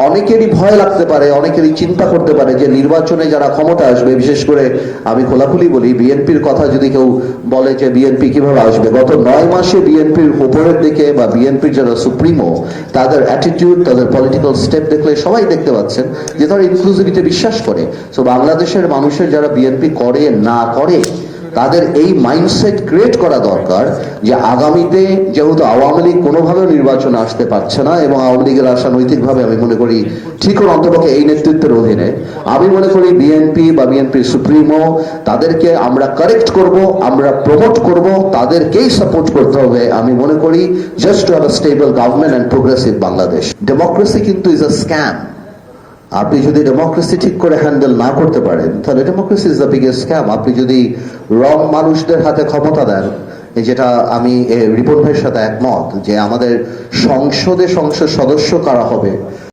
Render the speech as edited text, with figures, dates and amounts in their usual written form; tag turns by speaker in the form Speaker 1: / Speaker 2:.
Speaker 1: অনেকেরই ভয় লাগতে পারে, অনেকেরই চিন্তা করতে পারে যে নির্বাচনে যারা ক্ষমতা আসবে, বিশেষ করে আমি খোলাখুলি বলি, বিএনপির কথা যদি কেউ বলে যে বিএনপি কিভাবে আসবে, গত 9 মাসে বিএনপির উপরের দিকে বা বিএনপির যারা সুপ্রিমো, তাদের অ্যাটিটিউড, তাদের পলিটিক্যাল স্টেপ দেখলে সবাই দেখতে পাচ্ছেন যে তারা ইনক্লুসিভিটি বিশ্বাস করে। সো বাংলাদেশের মানুষের যারা বিএনপি করে না করে, তাদের এই মাইন্ডসেট ক্রিয়েট করা দরকার যে আগামীতে যেহেতু আওয়ামী লীগ কোনোভাবেও নির্বাচনে আসতে পারছে না, এবং আওয়ামী লীগের আসা নৈতিকভাবে আমি মনে করি ঠিক অন্তপক্ষে এই নেতৃত্বের অধীনে, আমি মনে করি বিএনপি বা বিএনপির সুপ্রিমো তাদেরকে আমরা কারেক্ট করব, আমরা প্রমোট করব, তাদেরকেই সাপোর্ট করতে হবে। আমি মনে করি just to have a stable government and progressive Bangladesh. Democracy কিন্তু ইজ আ স্ক্যাম। আপনি যদি ডেমোক্রেসি ঠিক করে হ্যান্ডেল না করতে পারেন, তাহলে democracy is the biggest scam. আপনি যদি রং মানুষদের হাতে ক্ষমতা দেন, যেটা আমি রিপন ভাইয়ের সাথে একমত যে আমাদের সংসদ সদস্য কারা হবে